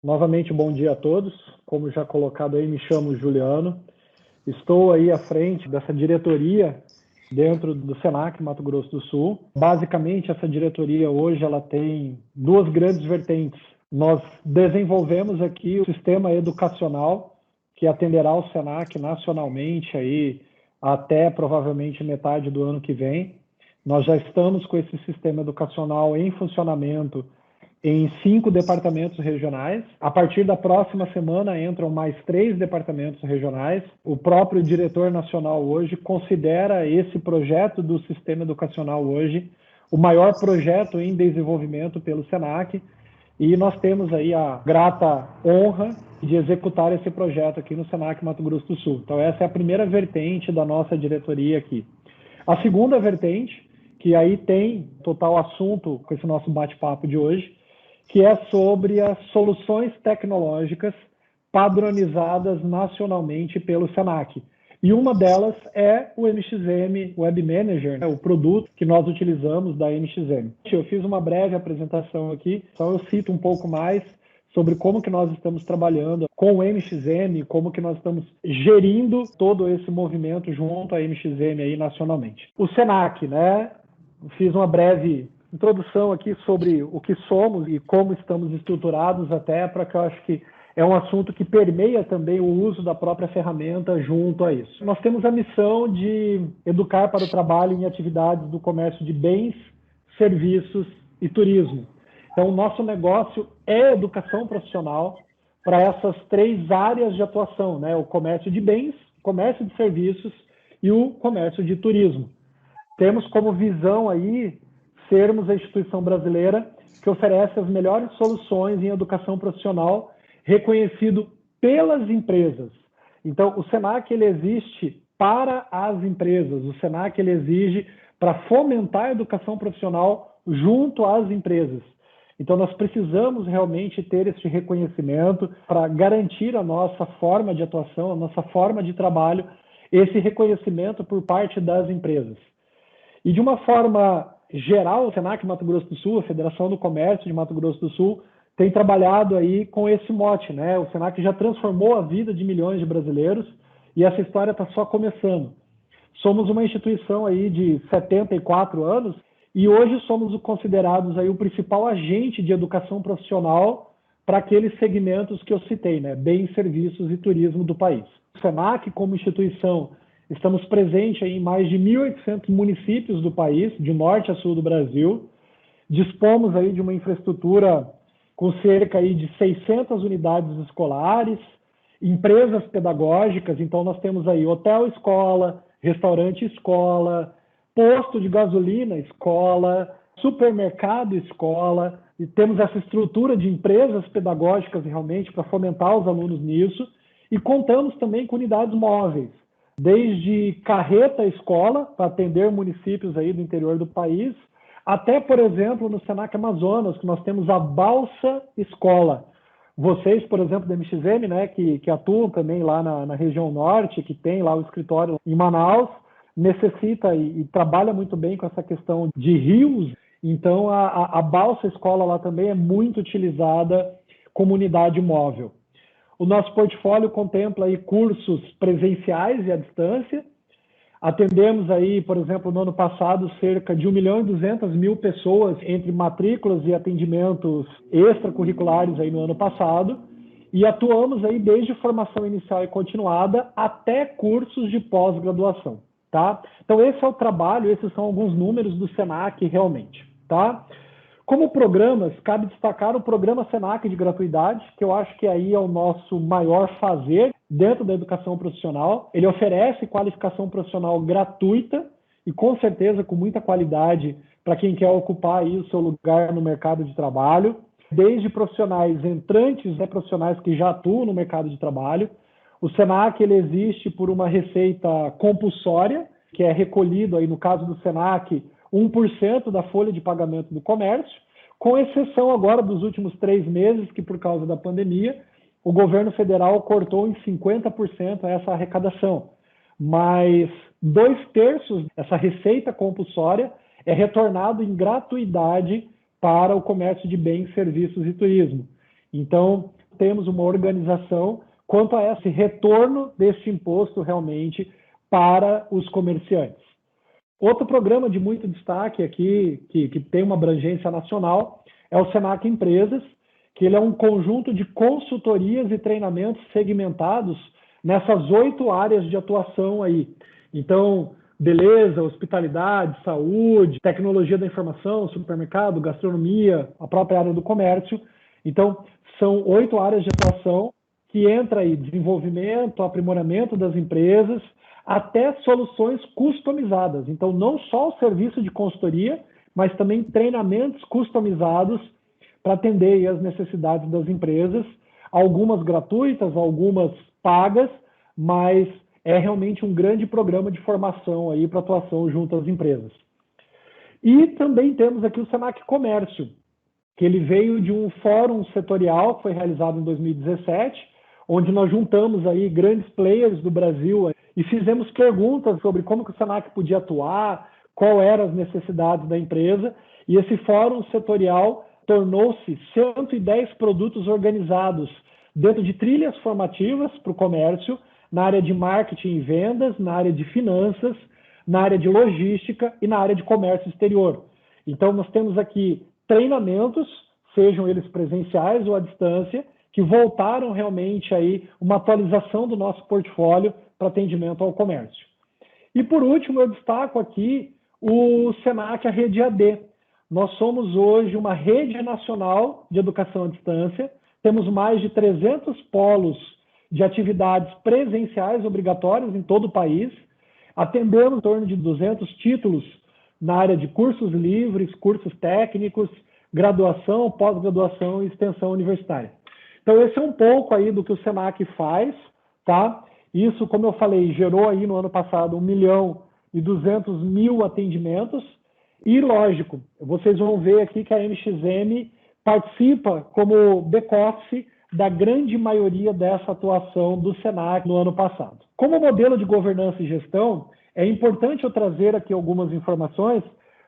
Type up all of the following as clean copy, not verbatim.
Novamente, bom dia a todos. Como já colocado aí, me chamo Juliano. Estou aí à frente dessa diretoria dentro do Senac Mato Grosso do Sul. Basicamente, essa diretoria hoje ela tem duas grandes vertentes. Nós desenvolvemos aqui o sistema educacional que atenderá o Senac nacionalmente aí até provavelmente metade do ano que vem. Nós já estamos com esse sistema educacional em funcionamento em 5 departamentos regionais. A partir da próxima semana entram mais 3 departamentos regionais. O próprio diretor nacional hoje considera esse projeto do sistema educacional hoje o maior projeto em desenvolvimento pelo Senac, e nós temos aí a grata honra de executar esse projeto aqui no Senac Mato Grosso do Sul. Então essa é a primeira vertente da nossa diretoria aqui. A segunda vertente, que aí tem total assunto com esse nosso bate-papo de hoje, que é sobre as soluções tecnológicas padronizadas nacionalmente pelo Senac. E uma delas é o MXM Web Manager, o produto que nós utilizamos da MXM. Eu fiz uma breve apresentação aqui, então eu cito um pouco mais sobre como que nós estamos trabalhando com o MXM, como que nós estamos gerindo todo esse movimento junto à MXM aí nacionalmente. O Senac, né? Fiz uma breve introdução aqui sobre o que somos e como estamos estruturados, até para que eu acho que é um assunto que permeia também o uso da própria ferramenta junto a isso. Nós temos a missão de educar para o trabalho em atividades do comércio de bens, serviços e turismo. Então, o nosso negócio é educação profissional para essas 3 áreas de atuação, né? O comércio de bens, o comércio de serviços e o comércio de turismo. Temos como visão aí sermos a instituição brasileira que oferece as melhores soluções em educação profissional, reconhecido pelas empresas. Então, o Senac ele existe para as empresas, o Senac ele exige para fomentar a educação profissional junto às empresas. Então, nós precisamos realmente ter esse reconhecimento para garantir a nossa forma de atuação, a nossa forma de trabalho, esse reconhecimento por parte das empresas. E de uma forma geral, o Senac Mato Grosso do Sul, a Federação do Comércio de Mato Grosso do Sul, tem trabalhado aí com esse mote, né? O Senac já transformou a vida de milhões de brasileiros e essa história está só começando. Somos uma instituição aí de 74 anos e hoje somos considerados aí o principal agente de educação profissional para aqueles segmentos que eu citei, né? Bens, serviços e turismo do país. O Senac, como instituição, estamos presentes em mais de 1.800 municípios do país, de norte a sul do Brasil. Dispomos aí de uma infraestrutura com cerca aí de 600 unidades escolares, empresas pedagógicas. Então, nós temos aí hotel-escola, restaurante-escola, posto de gasolina, escola, supermercado, escola. E temos essa estrutura de empresas pedagógicas realmente para fomentar os alunos nisso. E contamos também com unidades móveis, desde carreta escola, para atender municípios aí do interior do país, até, por exemplo, no Senac Amazonas, que nós temos a Balsa Escola. Vocês, por exemplo, da MXM, né, que atuam também lá na região norte, que tem lá o escritório em Manaus, necessita e trabalha muito bem com essa questão de rios. Então, a Balsa Escola lá também é muito utilizada como unidade móvel. O nosso portfólio contempla aí cursos presenciais e à distância. Atendemos aí, por exemplo, no ano passado, cerca de 1.200.000 pessoas entre matrículas e atendimentos extracurriculares aí no ano passado. E atuamos aí desde formação inicial e continuada até cursos de pós-graduação, tá? Então esse é o trabalho, esses são alguns números do Senac realmente, tá? Como programas, cabe destacar o programa Senac de gratuidade, que eu acho que aí é o nosso maior fazer dentro da educação profissional. Ele oferece qualificação profissional gratuita e com certeza com muita qualidade para quem quer ocupar aí o seu lugar no mercado de trabalho, desde profissionais entrantes até profissionais que já atuam no mercado de trabalho. O Senac ele existe por uma receita compulsória, que é recolhido aí no caso do Senac 1% da folha de pagamento do comércio, com exceção agora dos últimos 3 meses, que por causa da pandemia, o governo federal cortou em 50% essa arrecadação. Mas 2/3 dessa receita compulsória é retornado em gratuidade para o comércio de bens, serviços e turismo. Então, temos uma organização quanto a esse retorno deste imposto realmente para os comerciantes. Outro programa de muito destaque aqui, que tem uma abrangência nacional, é o Senac Empresas, que ele é um conjunto de consultorias e treinamentos segmentados nessas 8 áreas de atuação aí. Então, beleza, hospitalidade, saúde, tecnologia da informação, supermercado, gastronomia, a própria área do comércio. Então, são 8 áreas de atuação que entra aí desenvolvimento, aprimoramento das empresas, até soluções customizadas. Então, não só o serviço de consultoria, mas também treinamentos customizados para atender as necessidades das empresas, algumas gratuitas, algumas pagas, mas é realmente um grande programa de formação aí para atuação junto às empresas. E também temos aqui o Senac Comércio, que ele veio de um fórum setorial que foi realizado em 2017, onde nós juntamos aí grandes players do Brasil e fizemos perguntas sobre como que o Senac podia atuar, qual eram as necessidades da empresa, e esse fórum setorial tornou-se 110 produtos organizados dentro de trilhas formativas para o comércio, na área de marketing e vendas, na área de finanças, na área de logística e na área de comércio exterior. Então, nós temos aqui treinamentos, sejam eles presenciais ou à distância, que voltaram realmente aí uma atualização do nosso portfólio para atendimento ao comércio. E, por último, eu destaco aqui o Senac, a Rede AD. Nós somos hoje uma rede nacional de educação à distância, temos mais de 300 polos de atividades presenciais obrigatórias em todo o país, atendemos em torno de 200 títulos na área de cursos livres, cursos técnicos, graduação, pós-graduação e extensão universitária. Então, esse é um pouco aí do que o Senac faz, tá? Isso, como eu falei, gerou aí no ano passado 1.200.000 atendimentos. E, lógico, vocês vão ver aqui que a MXM participa como back-office da grande maioria dessa atuação do Senac no ano passado. Como modelo de governança e gestão, é importante eu trazer aqui algumas informações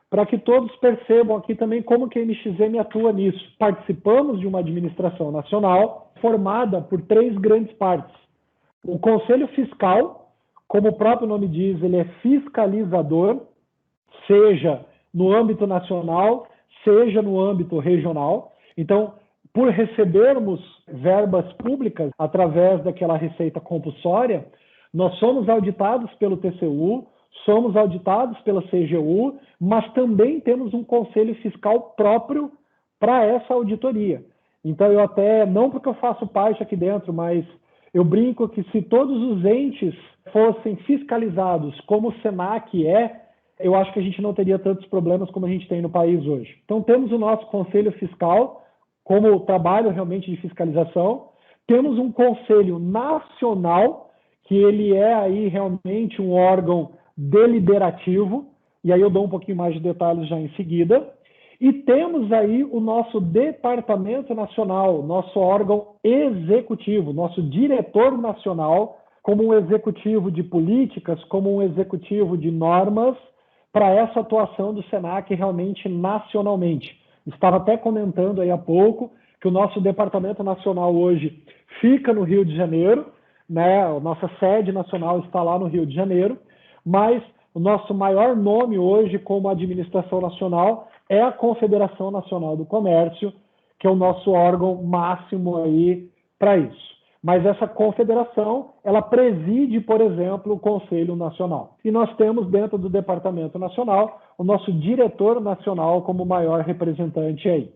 para que todos percebam aqui também como que a MXM atua nisso. Participamos de uma administração nacional formada por 3 grandes partes. O Conselho Fiscal, como o próprio nome diz, ele é fiscalizador, seja no âmbito nacional, seja no âmbito regional. Então, por recebermos verbas públicas através daquela receita compulsória, nós somos auditados pelo TCU, somos auditados pela CGU, mas também temos um conselho fiscal próprio para essa auditoria. Então, eu até, não porque eu faço parte aqui dentro, mas eu brinco que se todos os entes fossem fiscalizados como o Senac é, eu acho que a gente não teria tantos problemas como a gente tem no país hoje. Então, temos o nosso Conselho Fiscal como trabalho realmente de fiscalização, temos um Conselho Nacional, que ele é aí realmente um órgão deliberativo, e aí eu dou um pouquinho mais de detalhes já em seguida, e temos aí o nosso Departamento Nacional, nosso órgão executivo, nosso diretor nacional, como um executivo de políticas, como um executivo de normas, para essa atuação do Senac realmente nacionalmente. Estava até comentando aí há pouco que o nosso Departamento Nacional hoje fica no Rio de Janeiro, né? A nossa sede nacional está lá no Rio de Janeiro, mas o nosso maior nome hoje como administração nacional é a Confederação Nacional do Comércio, que é o nosso órgão máximo aí para isso. Mas essa confederação, ela preside, por exemplo, o Conselho Nacional. E nós temos dentro do Departamento Nacional o nosso diretor nacional como maior representante aí.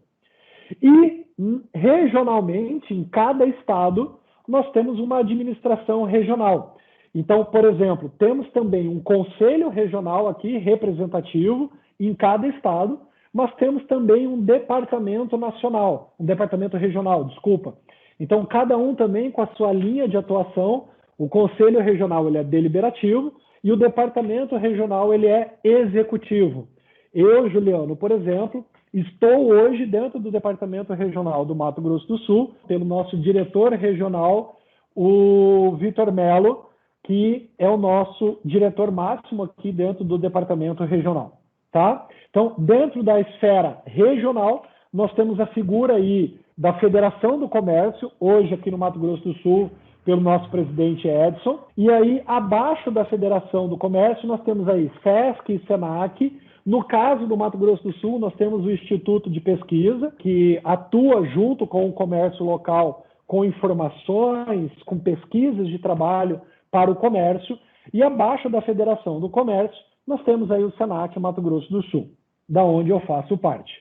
E regionalmente, em cada estado, nós temos uma administração regional. Então, por exemplo, temos também um conselho regional aqui, representativo, em cada estado, mas temos também um departamento nacional, um departamento regional, desculpa. Então, cada um também com a sua linha de atuação. O Conselho Regional ele é deliberativo e o Departamento Regional ele é executivo. Eu, Juliano, por exemplo, estou hoje dentro do Departamento Regional do Mato Grosso do Sul, pelo nosso diretor regional, o Vitor Melo, que é o nosso diretor máximo aqui dentro do Departamento Regional. Tá? Então, dentro da esfera regional, nós temos a figura aí da Federação do Comércio, hoje aqui no Mato Grosso do Sul, pelo nosso presidente Edson. E aí, abaixo da Federação do Comércio, nós temos aí SESC e SENAC. No caso do Mato Grosso do Sul, nós temos o Instituto de Pesquisa, que atua junto com o comércio local, com informações, com pesquisas de trabalho para o comércio. E abaixo da Federação do Comércio, nós temos aí o SENAC Mato Grosso do Sul, da onde eu faço parte.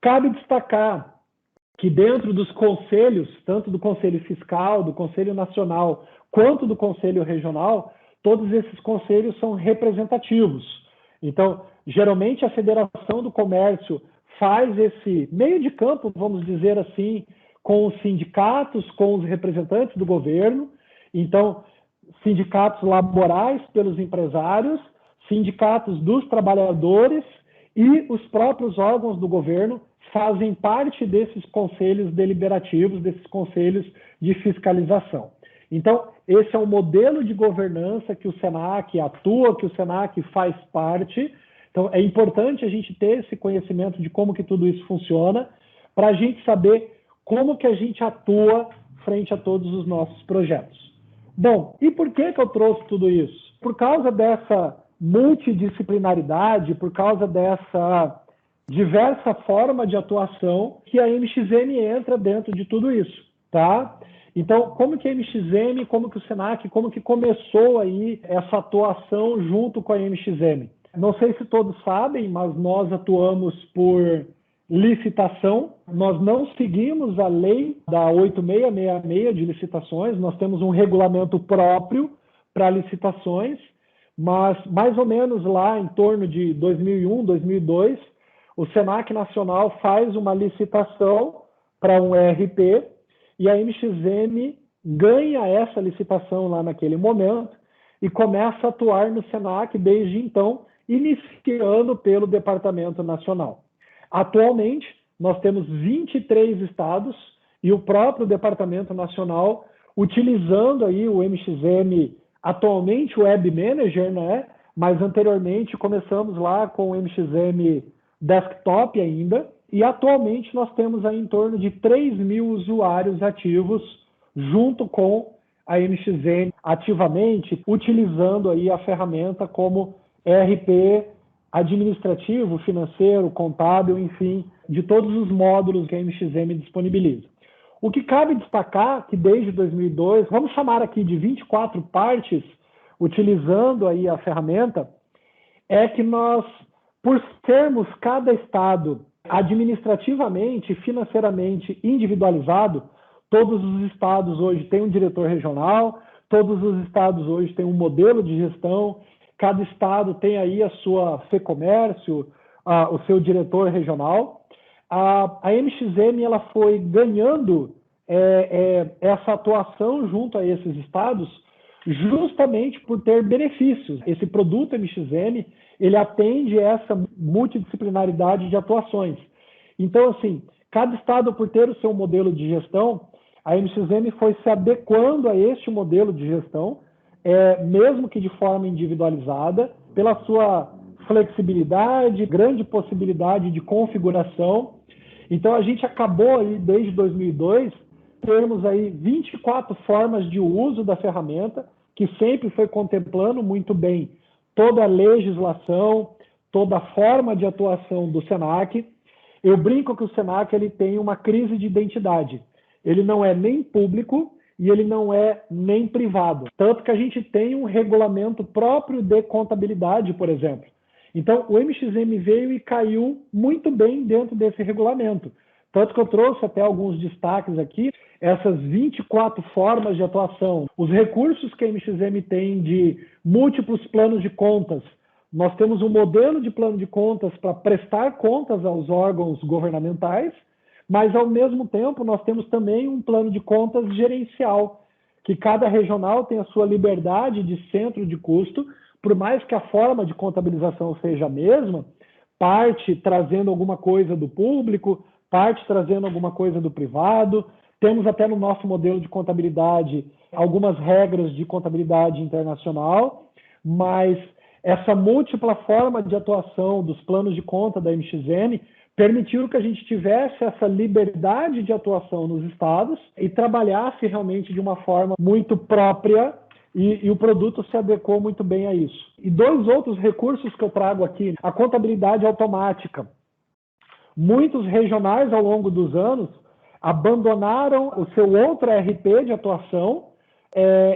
Cabe destacar que dentro dos conselhos, tanto do Conselho Fiscal, do Conselho Nacional, quanto do Conselho Regional, todos esses conselhos são representativos. Então, geralmente a Federação do Comércio faz esse meio de campo, vamos dizer assim, com os sindicatos, com os representantes do governo. Então, sindicatos laborais pelos empresários, sindicatos dos trabalhadores e os próprios órgãos do governo fazem parte desses conselhos deliberativos, desses conselhos de fiscalização. Então, esse é o modelo de governança que o SENAC atua, que o SENAC faz parte. Então, é importante a gente ter esse conhecimento de como que tudo isso funciona, para a gente saber como que a gente atua frente a todos os nossos projetos. Bom, e por que eu trouxe tudo isso? Por causa dessa multidisciplinaridade, por causa dessa diversa forma de atuação que a MXM entra dentro de tudo isso, tá? Então, como que a MXM, como que o SENAC, como que começou aí essa atuação junto com a MXM? Não sei se todos sabem, mas nós atuamos por licitação. Nós não seguimos a lei da 8666 de licitações, nós temos um regulamento próprio para licitações, mas mais ou menos lá em torno de 2001, 2002, o SENAC Nacional faz uma licitação para um ERP e a MXM ganha essa licitação lá naquele momento e começa a atuar no SENAC desde então, iniciando pelo Departamento Nacional. Atualmente, nós temos 23 estados e o próprio Departamento Nacional utilizando aí o MXM, atualmente o Web Manager, né? Mas anteriormente começamos lá com o MXM Desktop ainda, e atualmente nós temos aí em torno de 3.000 usuários ativos junto com a MXM ativamente, utilizando aí a ferramenta como ERP administrativo, financeiro, contábil, enfim, de todos os módulos que a MXM disponibiliza. O que cabe destacar que desde 2002, vamos chamar aqui de 24 partes, utilizando aí a ferramenta, é que nós, por sermos cada estado administrativamente, financeiramente individualizado, todos os estados hoje têm um diretor regional, todos os estados hoje têm um modelo de gestão, cada estado tem aí a sua FEComércio, o seu diretor regional. A MXM ela foi ganhando essa atuação junto a esses estados justamente por ter benefícios. Esse produto MXM, ele atende essa multidisciplinaridade de atuações. Então, assim, cada estado, por ter o seu modelo de gestão, a MXM foi se adequando a este modelo de gestão, mesmo que de forma individualizada, pela sua flexibilidade, grande possibilidade de configuração. Então, a gente acabou aí, desde 2002, termos aí 24 formas de uso da ferramenta, que sempre foi contemplando muito bem toda a legislação, toda a forma de atuação do SENAC. Eu brinco que o SENAC ele tem uma crise de identidade. Ele não é nem público e ele não é nem privado. Tanto que a gente tem um regulamento próprio de contabilidade, por exemplo. Então, o MXM veio e caiu muito bem dentro desse regulamento. Tanto que eu trouxe até alguns destaques aqui, essas 24 formas de atuação, os recursos que a MXM tem de múltiplos planos de contas. Nós temos um modelo de plano de contas para prestar contas aos órgãos governamentais, mas, ao mesmo tempo, nós temos também um plano de contas gerencial, que cada regional tem a sua liberdade de centro de custo, por mais que a forma de contabilização seja a mesma, parte trazendo alguma coisa do público, parte trazendo alguma coisa do privado. Temos até no nosso modelo de contabilidade algumas regras de contabilidade internacional, mas essa múltipla forma de atuação dos planos de conta da MXM permitiu que a gente tivesse essa liberdade de atuação nos estados e trabalhasse realmente de uma forma muito própria e o produto se adequou muito bem a isso. E 2 outros recursos que eu trago aqui, a contabilidade automática. Muitos regionais, ao longo dos anos, abandonaram o seu outro ERP de atuação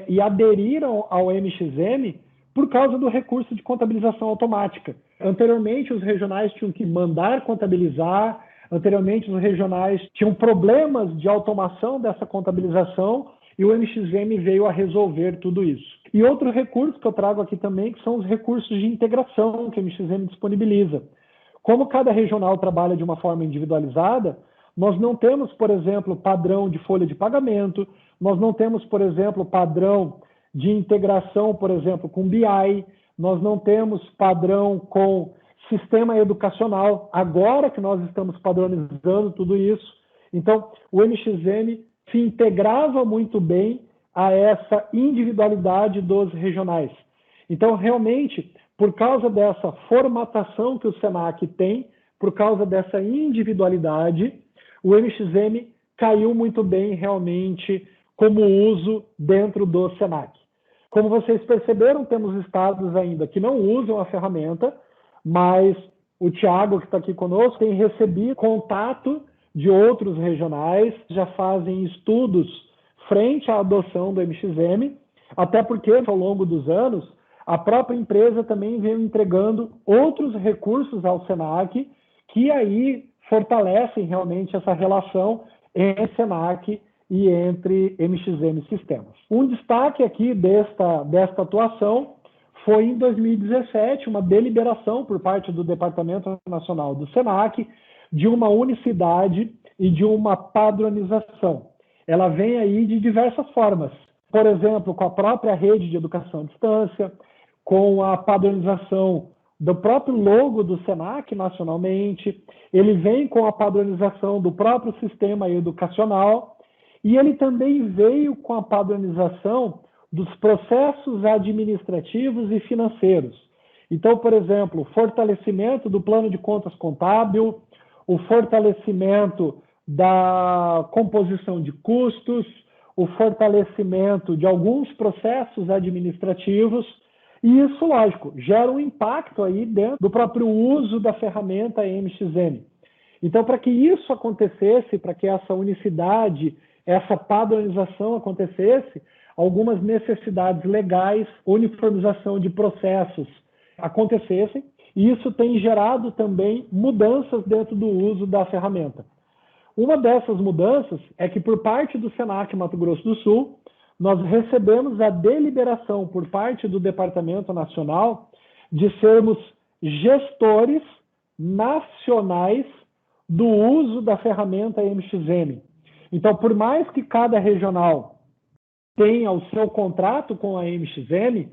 e aderiram ao MXM por causa do recurso de contabilização automática. Anteriormente, os regionais tinham que mandar contabilizar, anteriormente, os regionais tinham problemas de automação dessa contabilização e o MXM veio a resolver tudo isso. E outro recurso que eu trago aqui também, que são os recursos de integração que o MXM disponibiliza. Como cada regional trabalha de uma forma individualizada, nós não temos, por exemplo, padrão de folha de pagamento, nós não temos, por exemplo, padrão de integração, por exemplo, com BI, nós não temos padrão com sistema educacional, agora que nós estamos padronizando tudo isso. Então, o MXM se integrava muito bem a essa individualidade dos regionais. Então, realmente, por causa dessa formatação que o SENAC tem, por causa dessa individualidade, o MXM caiu muito bem realmente como uso dentro do SENAC. Como vocês perceberam, temos estados ainda que não usam a ferramenta, mas o Thiago, que está aqui conosco, tem recebido contato de outros regionais, já fazem estudos frente à adoção do MXM, até porque, ao longo dos anos, a própria empresa também vem entregando outros recursos ao SENAC, que aí fortalecem realmente essa relação entre SENAC e entre MXM Sistemas. Um destaque aqui desta atuação foi em 2017, uma deliberação por parte do Departamento Nacional do SENAC de uma unicidade e de uma padronização. Ela vem aí de diversas formas. Por exemplo, com a própria rede de educação à distância, com a padronização do próprio logo do SENAC nacionalmente, ele vem com a padronização do próprio sistema educacional e ele também veio com a padronização dos processos administrativos e financeiros. Então, por exemplo, o fortalecimento do plano de contas contábil, o fortalecimento da composição de custos, o fortalecimento de alguns processos administrativos, e isso, lógico, gera um impacto aí dentro do próprio uso da ferramenta MXM. Então, para que isso acontecesse, para que essa unicidade, essa padronização acontecesse, algumas necessidades legais, uniformização de processos acontecessem, e isso tem gerado também mudanças dentro do uso da ferramenta. Uma dessas mudanças é que, por parte do SENAC Mato Grosso do Sul, nós recebemos a deliberação por parte do Departamento Nacional de sermos gestores nacionais do uso da ferramenta MXM. Então, por mais que cada regional tenha o seu contrato com a MXM,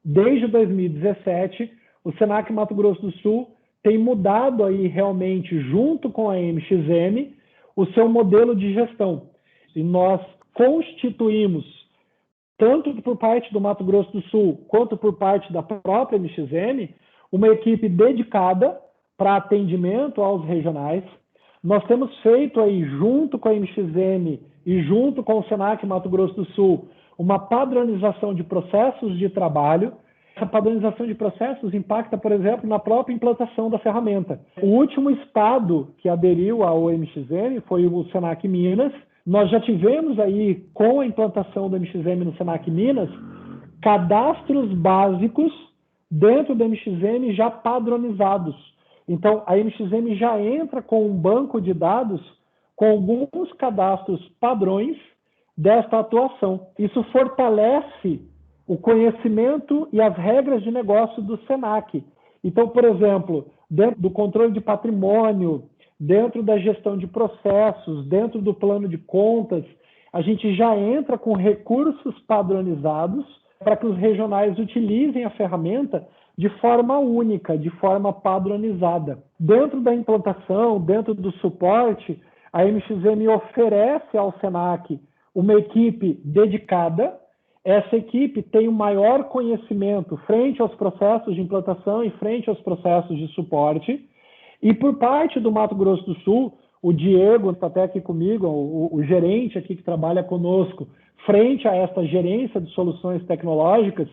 desde 2017, o SENAC Mato Grosso do Sul tem mudado aí realmente, junto com a MXM, o seu modelo de gestão. E nós constituímos, tanto por parte do Mato Grosso do Sul, quanto por parte da própria MXM, uma equipe dedicada para atendimento aos regionais. Nós temos feito aí, junto com a MXM e junto com o SENAC Mato Grosso do Sul, uma padronização de processos de trabalho. Essa padronização de processos impacta, por exemplo, na própria implantação da ferramenta. O último estado que aderiu ao MXM foi o SENAC Minas. Nós já tivemos aí, com a implantação do MXM no SENAC Minas, cadastros básicos dentro do MXM já padronizados. Então, a MXM já entra com um banco de dados com alguns cadastros padrões desta atuação. Isso fortalece o conhecimento e as regras de negócio do SENAC. Então, por exemplo, dentro do controle de patrimônio, dentro da gestão de processos, dentro do plano de contas, a gente já entra com recursos padronizados para que os regionais utilizem a ferramenta de forma única, de forma padronizada. Dentro da implantação, dentro do suporte, a MXM oferece ao SENAC uma equipe dedicada. Essa equipe tem um maior conhecimento frente aos processos de implantação e frente aos processos de suporte, E por parte do Mato Grosso do Sul, o Diego está até aqui comigo, o gerente aqui que trabalha conosco, frente a essa gerência de soluções tecnológicas.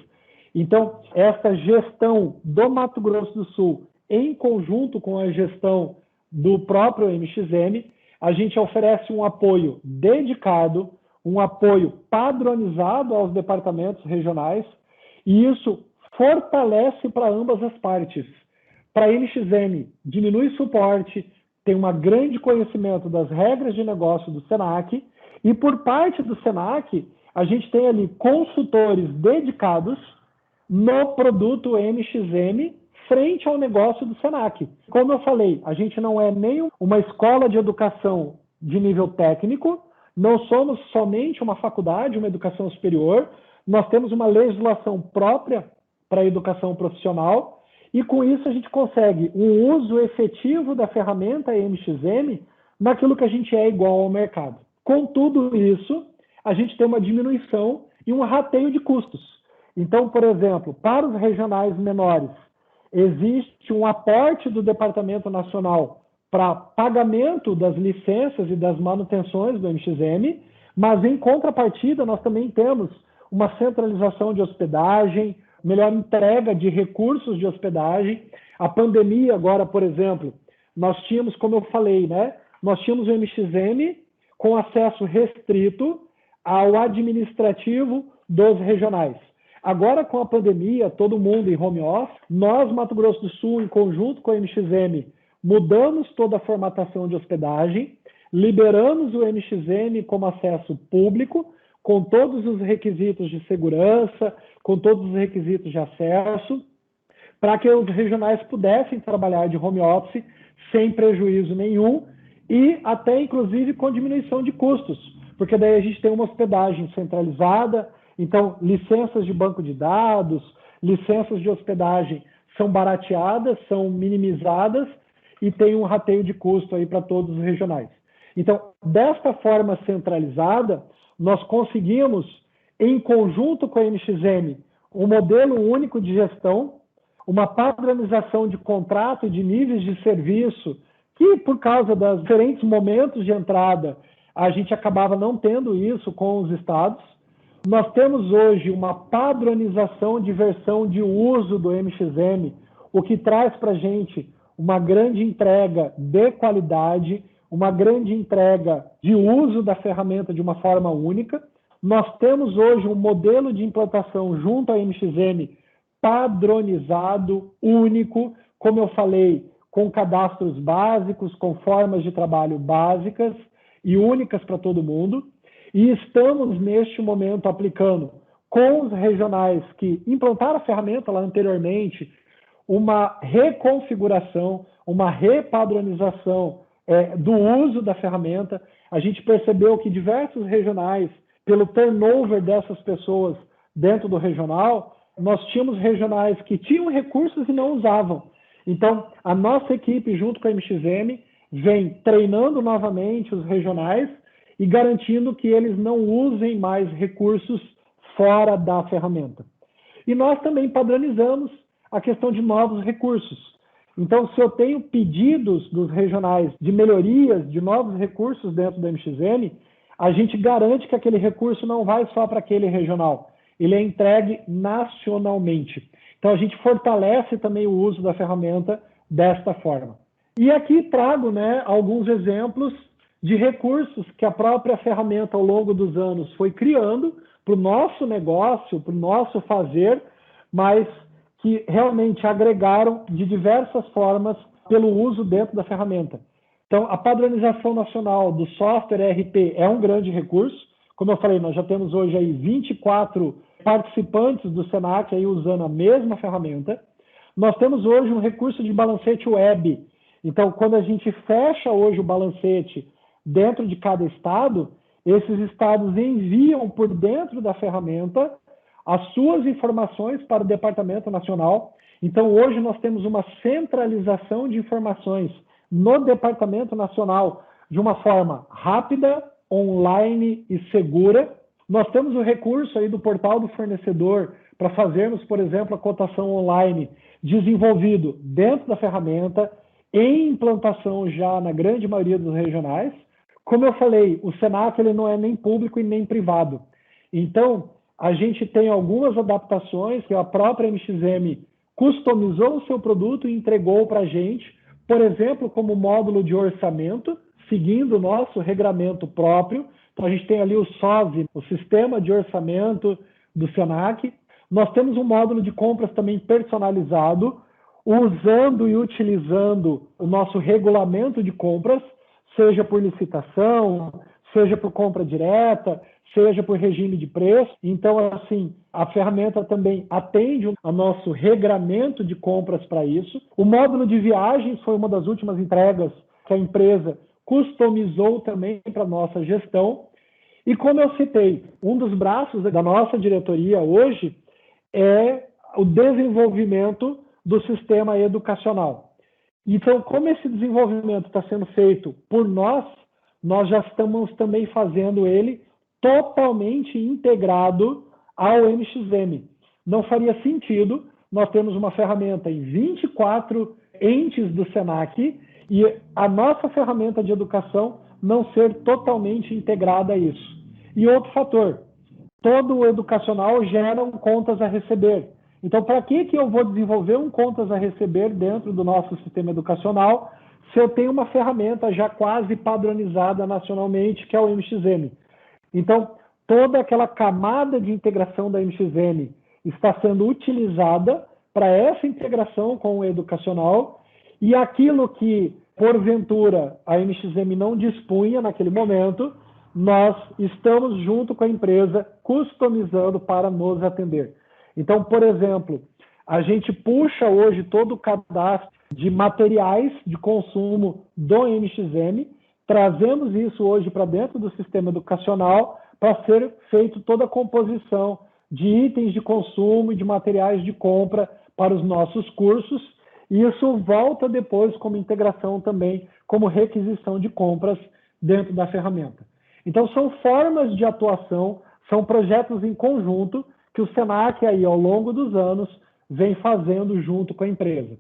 Então, essa gestão do Mato Grosso do Sul, em conjunto com a gestão do próprio MXM, a gente oferece um apoio dedicado, um apoio padronizado aos departamentos regionais, e isso fortalece para ambas as partes. Para a MXM, diminui suporte, tem um grande conhecimento das regras de negócio do SENAC, e por parte do SENAC, a gente tem ali consultores dedicados no produto MXM frente ao negócio do SENAC. Como eu falei, a gente não é nem uma escola de educação de nível técnico, não somos somente uma faculdade, uma educação superior, nós temos uma legislação própria para a educação profissional, e com isso a gente consegue um uso efetivo da ferramenta MXM naquilo que a gente é igual ao mercado. Com tudo isso, a gente tem uma diminuição e um rateio de custos. Então, por exemplo, para os regionais menores, existe um aporte do Departamento Nacional para pagamento das licenças e das manutenções do MXM, mas em contrapartida nós também temos uma centralização de hospedagem, melhor entrega de recursos de hospedagem. A pandemia agora, por exemplo, nós tínhamos, como eu falei, né, nós tínhamos o MXM com acesso restrito ao administrativo dos regionais. Agora, com a pandemia, todo mundo em home office, nós, Mato Grosso do Sul, em conjunto com a MXM, mudamos toda a formatação de hospedagem, liberamos o MXM como acesso público, com todos os requisitos de segurança, com todos os requisitos de acesso, para que os regionais pudessem trabalhar de home office sem prejuízo nenhum e até, inclusive, com diminuição de custos, porque daí a gente tem uma hospedagem centralizada, então licenças de banco de dados, licenças de hospedagem são barateadas, são minimizadas e tem um rateio de custo aí para todos os regionais. Então, desta forma centralizada, nós conseguimos, em conjunto com a MXM, um modelo único de gestão, uma padronização de contrato e de níveis de serviço, que por causa dos diferentes momentos de entrada, a gente acabava não tendo isso com os estados. Nós temos hoje uma padronização de versão de uso do MXM, o que traz para a gente uma grande entrega de qualidade, uma grande entrega de uso da ferramenta de uma forma única. Nós temos hoje um modelo de implantação junto à MXM padronizado, único, como eu falei, com cadastros básicos, com formas de trabalho básicas e únicas para todo mundo. E estamos, neste momento, aplicando com os regionais que implantaram a ferramenta lá anteriormente, uma reconfiguração, uma repadronização do uso da ferramenta. A gente percebeu que diversos regionais, pelo turnover dessas pessoas dentro do regional, nós tínhamos regionais que tinham recursos e não usavam. Então, a nossa equipe, junto com a MXM, vem treinando novamente os regionais e garantindo que eles não usem mais recursos fora da ferramenta. E nós também padronizamos a questão de novos recursos. Então, se eu tenho pedidos dos regionais de melhorias, de novos recursos dentro da MXM, a gente garante que aquele recurso não vai só para aquele regional, ele é entregue nacionalmente. Então, a gente fortalece também o uso da ferramenta desta forma. E aqui trago, né, alguns exemplos de recursos que a própria ferramenta, ao longo dos anos, foi criando para o nosso negócio, para o nosso fazer, mas que realmente agregaram de diversas formas pelo uso dentro da ferramenta. Então, a padronização nacional do software ERP é um grande recurso. Como eu falei, nós já temos hoje aí 24 participantes do SENAC aí usando a mesma ferramenta. Nós temos hoje um recurso de balancete web. Então, quando a gente fecha hoje o balancete dentro de cada estado, esses estados enviam por dentro da ferramenta as suas informações para o Departamento Nacional. Então, hoje nós temos uma centralização de informações no Departamento Nacional de uma forma rápida, online e segura. Nós temos o recurso aí do portal do fornecedor para fazermos, por exemplo, a cotação online desenvolvido dentro da ferramenta. em implantação já na grande maioria dos regionais. Como eu falei, o Senac ele não é nem público e nem privado. Então, a gente tem algumas adaptações que a própria MXM customizou o seu produto e entregou para a gente, por exemplo, como módulo de orçamento, seguindo o nosso regramento próprio. Então, a gente tem ali o SOV, o Sistema de Orçamento do Senac. Nós temos um módulo de compras também personalizado, usando e utilizando o nosso regulamento de compras, seja por licitação, seja por compra direta, seja por regime de preço. Então, assim, a ferramenta também atende ao nosso regramento de compras para isso. O módulo de viagens foi uma das últimas entregas que a empresa customizou também para a nossa gestão. E como eu citei, um dos braços da nossa diretoria hoje é o desenvolvimento do sistema educacional. Então, como esse desenvolvimento está sendo feito por nós já estamos também fazendo ele totalmente integrado ao MXM. Não faria sentido nós termos uma ferramenta em 24 entes do Senac e a nossa ferramenta de educação não ser totalmente integrada a isso. E outro fator, todo o educacional gera contas a receber. Então, para que eu vou desenvolver um contas a receber dentro do nosso sistema educacional se eu tenho uma ferramenta já quase padronizada nacionalmente, que é o MXM? Então, toda aquela camada de integração da MXM está sendo utilizada para essa integração com o educacional, e aquilo que, porventura, a MXM não dispunha naquele momento, nós estamos junto com a empresa customizando para nos atender. Então, por exemplo, a gente puxa hoje todo o cadastro de materiais de consumo do MXM, trazemos isso hoje para dentro do sistema educacional para ser feito toda a composição de itens de consumo e de materiais de compra para os nossos cursos, e isso volta depois como integração também, como requisição de compras dentro da ferramenta. Então, são formas de atuação, são projetos em conjunto que o Senac, aí, ao longo dos anos, vem fazendo junto com a empresa.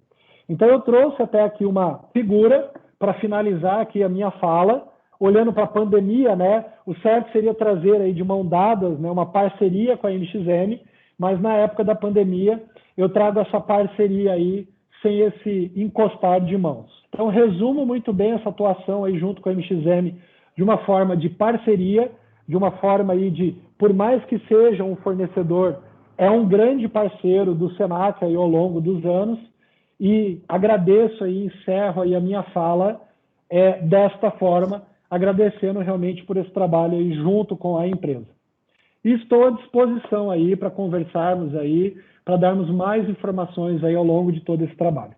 Então, eu trouxe até aqui uma figura para finalizar aqui a minha fala, olhando para a pandemia, né? O certo seria trazer aí de mão dadas, né, uma parceria com a MXM, mas na época da pandemia eu trago essa parceria aí sem esse encostar de mãos. Então, resumo muito bem essa atuação aí junto com a MXM de uma forma de parceria, de uma forma aí de, por mais que seja um fornecedor, é um grande parceiro do Senac aí ao longo dos anos, e agradeço aí, encerro aí a minha fala desta forma, agradecendo realmente por esse trabalho aí junto com a empresa. E estou à disposição aí para conversarmos aí, para darmos mais informações aí ao longo de todo esse trabalho.